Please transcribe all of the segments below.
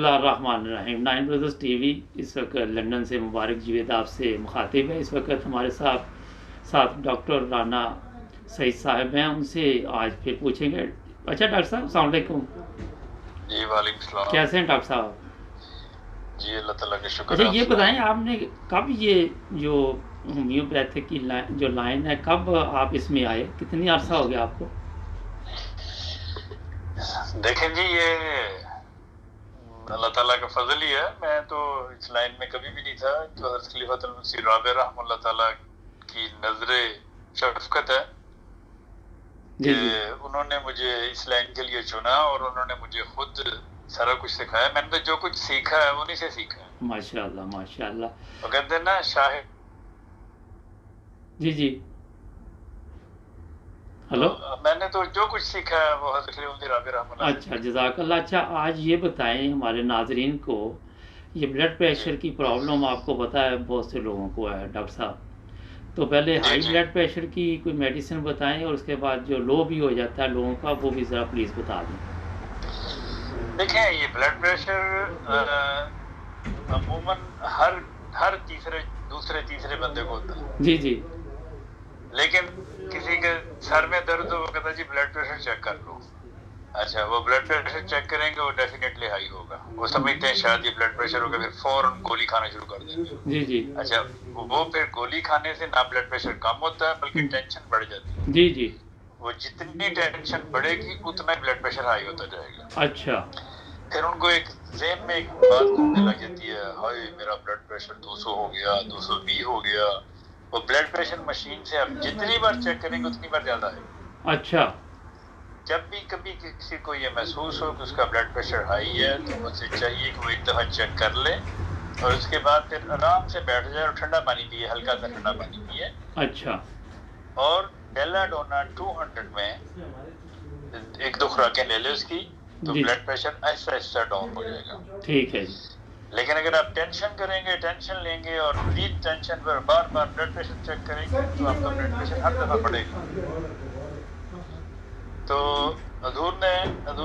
اللہ الرحمن الرحیم۔ Nine brothers T V اس وقت لندن سے مبارک جیوید آپ سے مخاطب ہے۔ اس وقت ہمارے ساتھ ڈاکٹر رانا سعید صاحب ہیں، ان سے آج پھر پوچھیں گے۔ اچھا ڈاکٹر صاحب السلام علیکم۔ جی وعلیکم السلام۔ کیسے ہیں ڈاکٹر صاحب؟ جی اللہ تعالیٰ کا شکر۔ اچھا یہ بتائیں آپ نے کب یہ جو ہومیوپیتھک کی جو لائن ہے کب آپ اس میں آئے، کتنی عرصہ ہو گیا آپ کو؟ دیکھیں جی یہ اللہ تعالیٰ کا فضل ہی ہے، میں تو اس لائن میں کبھی بھی نہیں تھا۔ جو حضرت خلیفۃ المسیح رابع رحمہ اللہ تعالیٰ کی نظر شفقت ہے کہ انہوں نے مجھے اس لائن کے لیے چنا اور انہوں نے مجھے خود سارا کچھ سکھایا۔ میں نے جو کچھ سیکھا ہے انہی سے سیکھا ہے۔ ماشاء اللہ ماشاء اللہ۔ وہ کہتے ہیں نا شاہد جی ہلو، میں نے تو جو کچھ سیکھا ہے وہ حضرت خلیفۃ المسیح رابع رحمہ اللہ۔ اچھا جزاک اللہ۔ اچھا آج یہ بتائیں ہمارے ناظرین کو، یہ بلڈ پریشر کی پرابلم آپ کو پتہ ہے بہت سے لوگوں کو ہے ڈاکٹر صاحب، تو پہلے ہائی بلڈ پریشر کی کوئی میڈیسن بتائیں اور اس کے بعد جو لو بھی ہو جاتا ہے لوگوں کا وہ بھی ذرا پلیز بتا دیں۔ دیکھیں یہ بلڈ پریشر عموماً ہر دوسرے تیسرے بندے کو ہوتا ہے۔ جی لیکن کسی کے سر میں درد ہو وہ کہتا ہے جی بلڈ پریشر چیک کر لو۔ اچھا وہ بلڈ پریشر چیک کریں گے وہ ڈیفینیٹلی ہائی ہوگا، وہ سمجھتے ہیں شاید یہ بلڈ پریشر ہوگا، پھر فوراً گولی کھانا شروع کر دیں گے۔ جی اچھا وہ پھر گولی کھانے سے نہ بلڈ پریشر کم ہوتا ہے بلکہ ٹینشن بڑھ جاتی ہے۔ جی وہ جتنی ٹینشن بڑھے گی اتنا بلڈ پریشر ہائی ہوتا جائے گا۔ اچھا پھر ان کو ایک ذہن میں ایک بات گھومنے لگ جاتی ہے، ہائے میرا بلڈ پریشر 200 ہو گیا، 220 ہو گیا۔ وہ بلڈ پریشر مشین سے آپ جتنی بار چیک کریں گے اتنی بار زیادہ ہے۔ اچھا جب بھی کبھی کسی کو یہ محسوس ہو کہ اس کا بلڈ پریشر ہائی ہے تو مجھ سے چاہیے کہ وہ ایک دفعہ چیک کر لے اور اس کے بعد پھر آرام سے بیٹھ جائے اور ٹھنڈا پانی پیے، ہلکا سا ٹھنڈا پانی پیے۔ اچھا اور بیلاڈونا 200 میں ایک دو خوراکیں لے لے اس کی تو بلڈ پریشر ایسا ایسا ڈاؤن ہو جائے گا۔ ٹھیک ہے۔ لیکن اگر آپ ٹینشن کریں گے، ٹینشن لیں گے اور مزید ٹینشن پر بار بار بلڈ پریشر چیک کریں گے تو آپ کا بلڈ پریشر ہر دفعہ بڑھے گا۔ تو حضور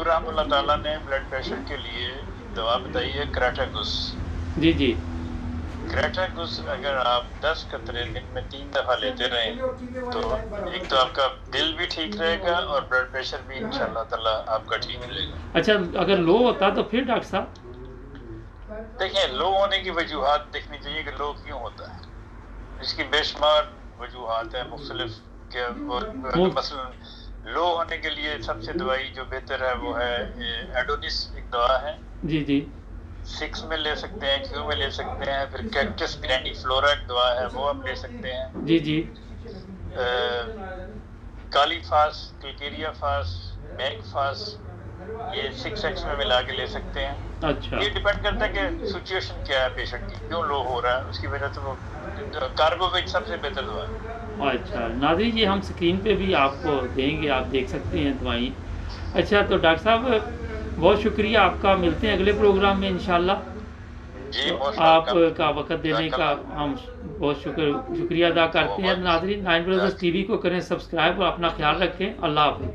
رحمۃ اللہ تعالیٰ نے بلڈ پریشر کے لیے دوا بتائی ہے کراٹاگس۔ جی کراٹاگس اگر آپ 10 قطرے دن میں 3 دفعہ لیتے رہیں تو ایک تو آپ کا دل بھی ٹھیک رہے گا اور بلڈ پریشر بھی انشاءاللہ تعالیٰ آپ کا ٹھیک رہے گا۔ اچھا اگر لو ہوتا تو پھر ڈاکٹر صاحب؟ دیکھیں لو ہونے کی وجوہات دیکھنی چاہیے کہ لو کیوں ہوتا ہے۔ اس کی بے شمار وجوہات ہیں مختلف کے، مثلا لو ہونے کے لیے سب سے دوائی جو بہتر ہے وہ ہے ایڈونس، ایک دوا ہے۔ جی 6 میں لے سکتے ہیں، کیو میں لے سکتے ہیں، پھر کیکٹس گرینڈی فلورا ایک دوا ہے وہ آپ لے سکتے ہیں۔ جی کالی فاس، کلکیریا فاس، میک فاس، یہ 6x میں ملا کے لے سکتے ہیں۔ اچھا یہ ڈیپینڈ کرتا ہے کہ سچویشن کیا ہے پیشنٹ کی، کیوں لو ہو رہا ہے، اس کی وجہ سے وہ کاربوویج سب سے بہتر دوا ہے۔ اچھا ناظرین یہ ہم اسکرین پہ بھی آپ کو دیں گے، آپ دیکھ سکتے ہیں دوائیں۔ اچھا تو ڈاکٹر صاحب بہت شکریہ آپ کا، ملتے ہیں اگلے پروگرام میں انشاءاللہ۔ جی آپ کا وقت دینے کا ہم بہت شکریہ ادا کرتے ہیں۔ ناظرین نائن بردرز ٹی وی کو کریں سبسکرائب اور اپنا خیال رکھیں۔ اللہ حافظ۔